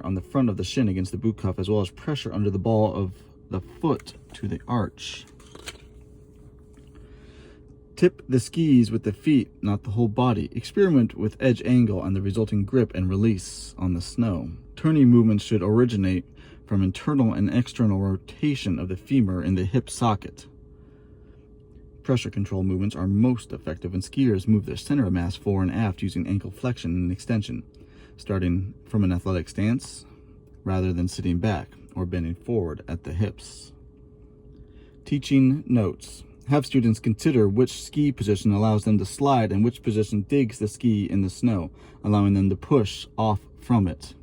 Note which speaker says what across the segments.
Speaker 1: on the front of the shin against the boot cuff, as well as pressure under the ball of the foot to the arch. Tip the skis with the feet, not the whole body. Experiment with edge angle and the resulting grip and release on the snow. Turning movements should originate from internal and external rotation of the femur in the hip socket. Pressure control movements are most effective when skiers move their center of mass fore and aft using ankle flexion and extension, starting from an athletic stance rather than sitting back or bending forward at the hips. Teaching notes. Have students consider which ski position allows them to slide and which position digs the ski in the snow, allowing them to push off from it.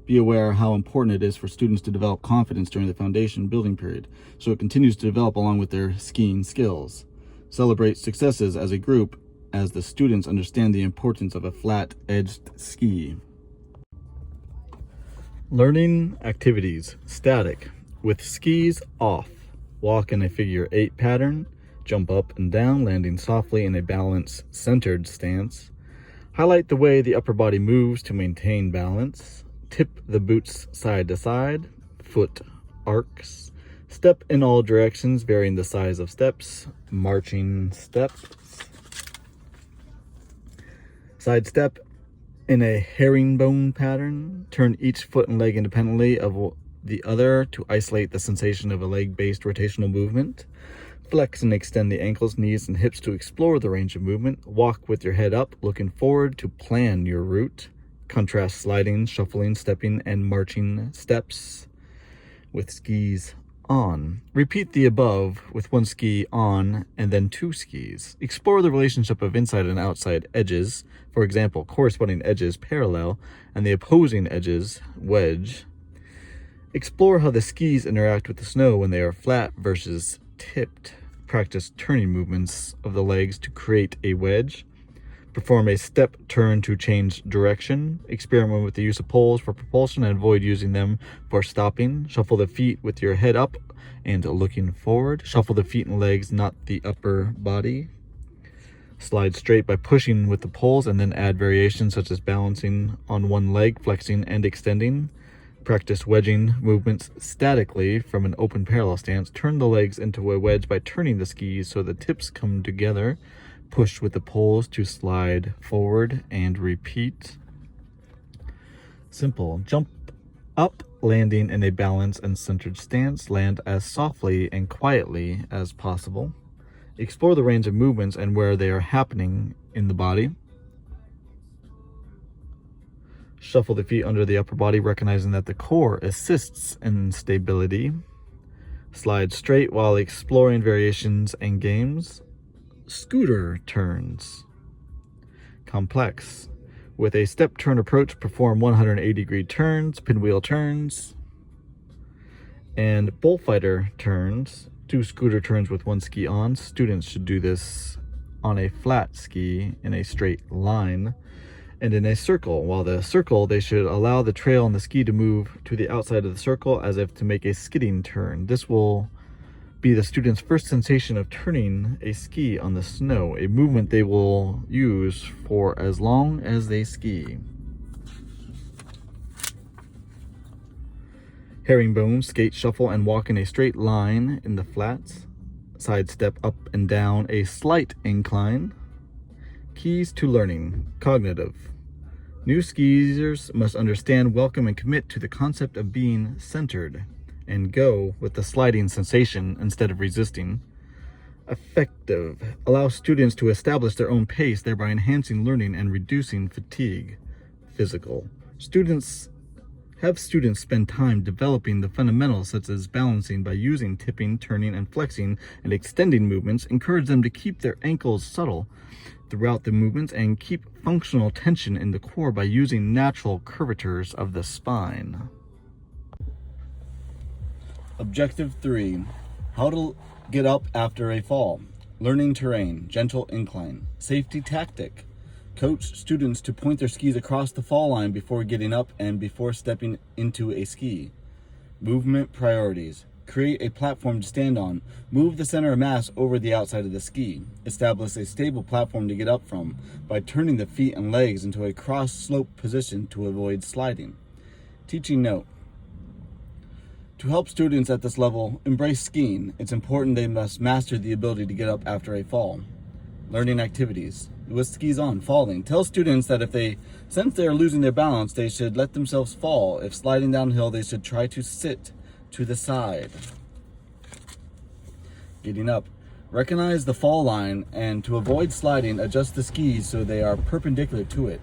Speaker 1: Be aware how important it is for students to develop confidence during the foundation building period, so it continues to develop along with their skiing skills. Celebrate successes as a group as the students understand the importance of a flat-edged ski. Learning activities. Static. With skis off. Walk in a figure 8 pattern. Jump up and down, landing softly in a balance-centered stance. Highlight the way the upper body moves to maintain balance. Tip the boots side to side. Foot arcs. Step in all directions, varying the size of steps. Marching steps. Side step in a herringbone pattern. Turn each foot and leg independently of the other to isolate the sensation of a leg-based rotational movement. Flex and extend the ankles, knees, and hips to explore the range of movement. Walk with your head up, looking forward to plan your route. Contrast sliding, shuffling, stepping, and marching steps with skis on. Repeat the above with one ski on and then 2 skis. Explore the relationship of inside and outside edges. For example, corresponding edges parallel and the opposing edges wedge. Explore how the skis interact with the snow when they are flat versus tipped. Practice turning movements of the legs to create a wedge. Perform a step turn to change direction. Experiment with the use of poles for propulsion and avoid using them for stopping. Shuffle the feet with your head up and looking forward. Shuffle the feet and legs, not the upper body. Slide straight by pushing with the poles and then add variations such as balancing on one leg, flexing and extending. Practice wedging movements statically from an open parallel stance. Turn the legs into a wedge by turning the skis so the tips come together. Push with the poles to slide forward and repeat. Simple. Jump up, landing in a balanced and centered stance. Land as softly and quietly as possible. Explore the range of movements and where they are happening in the body. Shuffle the feet under the upper body, recognizing that the core assists in stability. Slide straight while exploring variations and games. Scooter turns. Complex. With a step turn approach, perform 180-degree turns, pinwheel turns, and bullfighter turns. 2 scooter turns with 1 ski on. Students should do this on a flat ski in a straight line and in a circle. While the circle, they should allow the trail and the ski to move to the outside of the circle as if to make a skidding turn. This will be the student's first sensation of turning a ski on the snow, a movement they will use for as long as they ski. Herringbone, skate, shuffle, and walk in a straight line in the flats. Side step up and down a slight incline. Keys to learning. Cognitive. New skiers must understand, welcome, and commit to the concept of being centered and go with the sliding sensation instead of resisting. Effective. Allow students to establish their own pace, thereby enhancing learning and reducing fatigue. Physical. Have students spend time developing the fundamentals such as balancing by using tipping, turning, and flexing and extending movements. Encourage them to keep their ankles subtle throughout the movements and keep functional tension in the core by using natural curvatures of the spine. Objective 3. How to get up after a fall. Learning terrain, gentle incline. Safety tactic. Coach students to point their skis across the fall line before getting up and before stepping into a ski. Movement priorities. Create a platform to stand on. Move the center of mass over the outside of the ski. Establish a stable platform to get up from by turning the feet and legs into a cross-slope position to avoid sliding. Teaching note. To help students at this level embrace skiing, it's important they must master the ability to get up after a fall. Learning activities. With skis on, falling. Tell students that if they sense they are losing their balance, they should let themselves fall. If sliding downhill, they should try to sit to the side. Getting up. Recognize the fall line, and to avoid sliding, adjust the skis so they are perpendicular to it.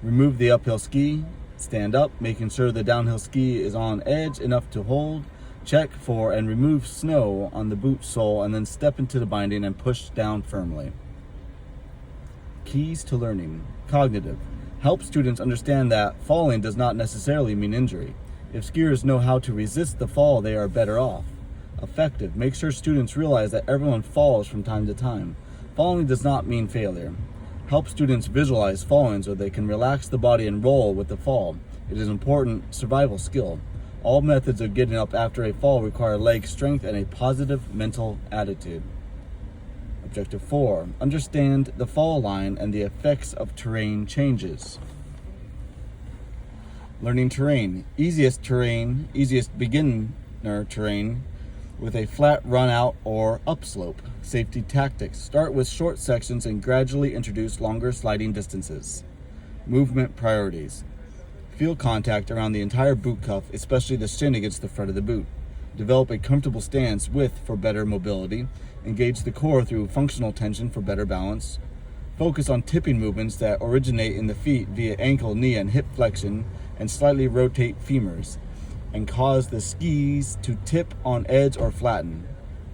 Speaker 1: Remove the uphill ski. Stand up, making sure the downhill ski is on edge enough to hold. Check for and remove snow on the boot sole, and then step into the binding and push down firmly. Keys to learning. Cognitive. Help students understand that falling does not necessarily mean injury. If skiers know how to resist the fall, they are better off. Effective. Make sure students realize that everyone falls from time to time. Falling does not mean failure. Help students visualize falling so they can relax the body and roll with the fall. It is an important survival skill. All methods of getting up after a fall require leg strength and a positive mental attitude. Objective 4. Understand the fall line and the effects of terrain changes. Learning terrain. Easiest beginner terrain with a flat run out or upslope. Safety tactics. Start with short sections and gradually introduce longer sliding distances. Movement priorities. Feel contact around the entire boot cuff, especially the shin against the front of the boot. Develop a comfortable stance for better mobility. Engage the core through functional tension for better balance. Focus on tipping movements that originate in the feet via ankle, knee, and hip flexion, and slightly rotate femurs, and cause the skis to tip on edge or flatten.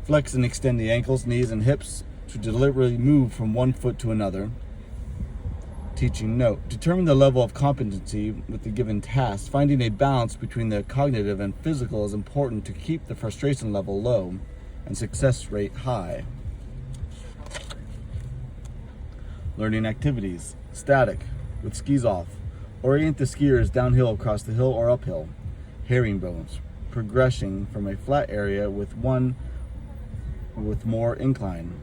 Speaker 1: Flex and extend the ankles, knees, and hips to deliberately move from one foot to another. Teaching note. Determine the level of competency with the given task. Finding a balance between the cognitive and physical is important to keep the frustration level low and success rate high. Learning activities. Static. With skis off. Orient the skiers downhill across the hill or uphill. Herringbones. Progression from a flat area with more incline.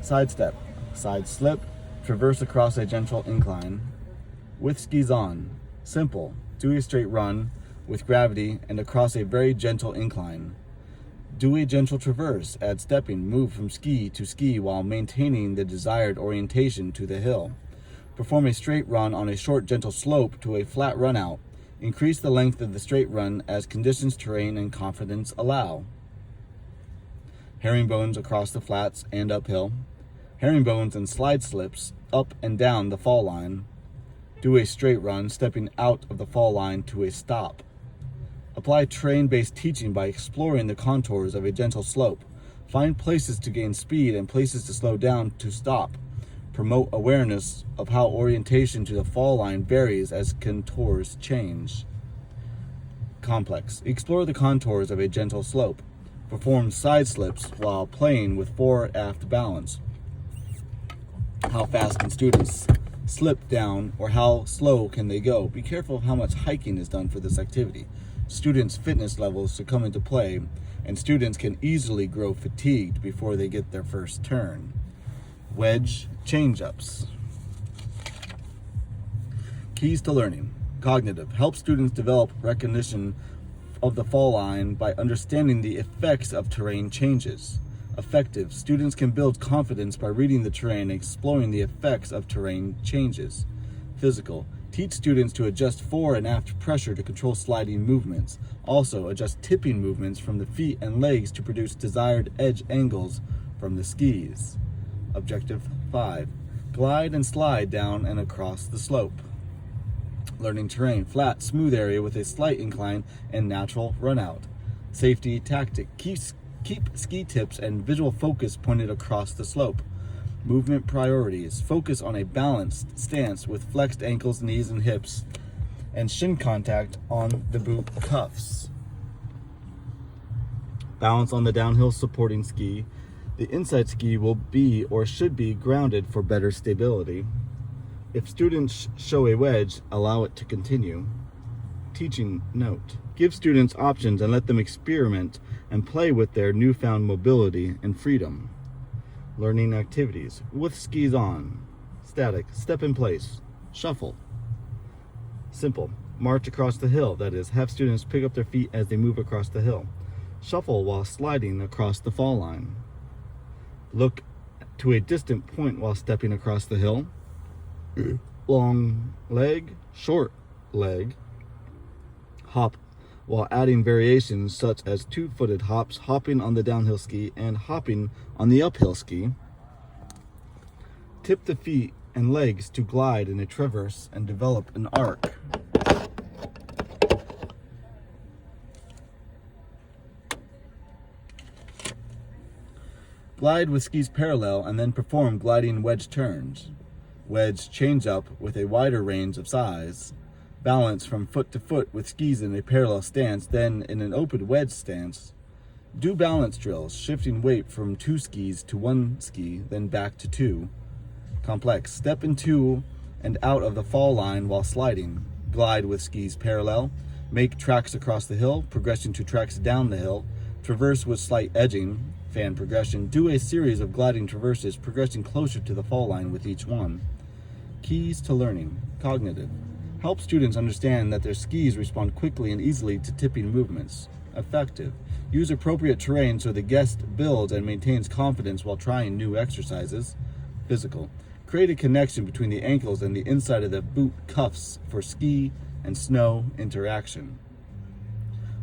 Speaker 1: Sidestep. Side slip. Traverse across a gentle incline. With skis on. Simple. Do a straight run with gravity and across a very gentle incline. Do a gentle traverse. Add stepping. Move from ski to ski while maintaining the desired orientation to the hill. Perform a straight run on a short gentle slope to a flat run out. Increase the length of the straight run as conditions, terrain, and confidence allow. Herringbones across the flats and uphill. Herringbones and slide slips up and down the fall line. Do a straight run, stepping out of the fall line to a stop. Apply terrain-based teaching by exploring the contours of a gentle slope. Find places to gain speed and places to slow down to stop. Promote awareness of how orientation to the fall line varies as contours change. Complex. Explore the contours of a gentle slope. Perform side slips while playing with fore-aft balance. How fast can students slip down, or how slow can they go? Be careful of how much hiking is done for this activity. Students' fitness levels should come into play, and students can easily grow fatigued before they get their first turn. Wedge change-ups. Keys to learning. Cognitive. Help students develop recognition of the fall line by understanding the effects of terrain changes. Effective. Students can build confidence by reading the terrain and exploring the effects of terrain changes. Physical. Teach students to adjust fore and aft pressure to control sliding movements. Also, adjust tipping movements from the feet and legs to produce desired edge angles from the skis. Objective 5. Glide and slide down and across the slope. Learning terrain. Flat, smooth area with a slight incline and natural runout. Safety tactic. Keep ski tips and visual focus pointed across the slope. Movement priorities. Focus on a balanced stance with flexed ankles, knees, and hips, and shin contact on the boot cuffs. Balance on the downhill supporting ski. The inside ski will be or should be grounded for better stability. If students show a wedge, allow it to continue. Teaching note. Give students options and let them experiment and play with their newfound mobility and freedom. Learning activities. With skis on. Static. Step in place. Shuffle. Simple. March across the hill, that is, have students pick up their feet as they move across the hill. Shuffle while sliding across the fall line. Look to a distant point while stepping across the hill. Long leg, short leg. Hop while adding variations such as two-footed hops, hopping on the downhill ski, and hopping on the uphill ski. Tip the feet and legs to glide in a traverse and develop an arc. Glide with skis parallel and then perform gliding wedge turns. Wedge change up with a wider range of size. Balance from foot to foot with skis in a parallel stance, then in an open wedge stance. Do balance drills, shifting weight from 2 skis to 1 ski, then back to 2. Complex. Step into and out of the fall line while sliding. Glide with skis parallel. Make tracks across the hill, progression to tracks down the hill. Traverse with slight edging, fan progression. Do a series of gliding traverses, progressing closer to the fall line with each one. Keys to learning. Cognitive. Help students understand that their skis respond quickly and easily to tipping movements. Effective. Use appropriate terrain so the guest builds and maintains confidence while trying new exercises. Physical. Create a connection between the ankles and the inside of the boot cuffs for ski and snow interaction.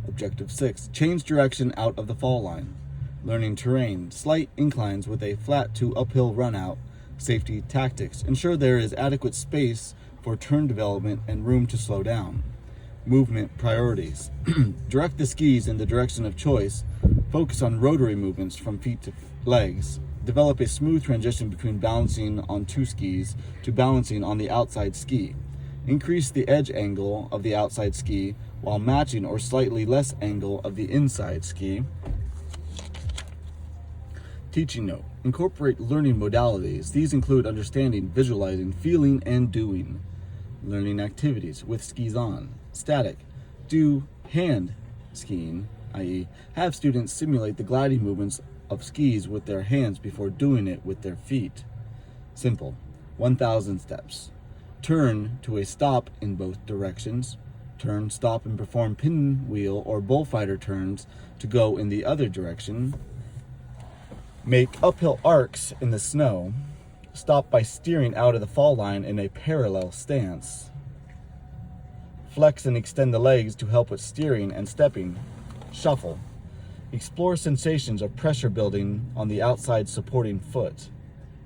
Speaker 1: Objective 6. Change direction out of the fall line. Learning terrain. Slight inclines with a flat to uphill run out. Safety tactics. Ensure there is adequate space for turn development and room to slow down. Movement priorities. Direct the skis in the direction of choice. Focus on rotary movements from feet to legs. Develop a smooth transition between balancing on 2 skis to balancing on the outside ski. Increase the edge angle of the outside ski while matching or slightly less angle of the inside ski. Teaching note. Incorporate learning modalities. These include understanding, visualizing, feeling, and doing. Learning activities with skis on. Static. Do hand skiing, i.e., have students simulate the gliding movements of skis with their hands before doing it with their feet. Simple. 1,000 steps. Turn to a stop in both directions. Turn, stop, and perform pinwheel or bullfighter turns to go in the other direction. Make uphill arcs in the snow. Stop by steering out of the fall line in a parallel stance. Flex and extend the legs to help with steering and stepping. Shuffle. Explore sensations of pressure building on the outside supporting foot.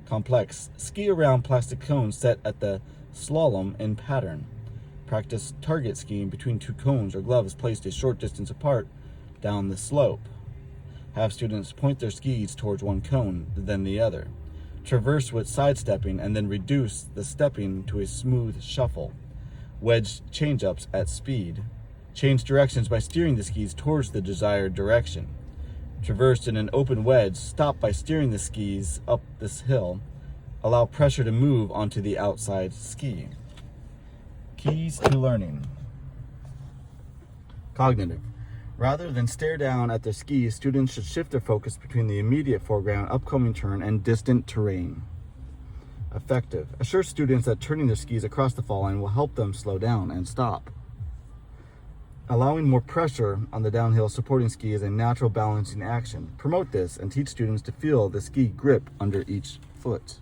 Speaker 1: Complex. Ski around plastic cones set at the slalom in pattern. Practice target skiing between 2 cones or gloves placed a short distance apart down the slope. Have students point their skis towards one cone, then the other. Traverse with sidestepping and then reduce the stepping to a smooth shuffle. Wedge change-ups at speed. Change directions by steering the skis towards the desired direction. Traverse in an open wedge, stop by steering the skis up this hill. Allow pressure to move onto the outside ski. Keys to learning. Cognitive. Rather than stare down at their skis, students should shift their focus between the immediate foreground, upcoming turn, and distant terrain. Effective. Assure students that turning their skis across the fall line will help them slow down and stop. Allowing more pressure on the downhill supporting ski is a natural balancing action. Promote this and teach students to feel the ski grip under each foot.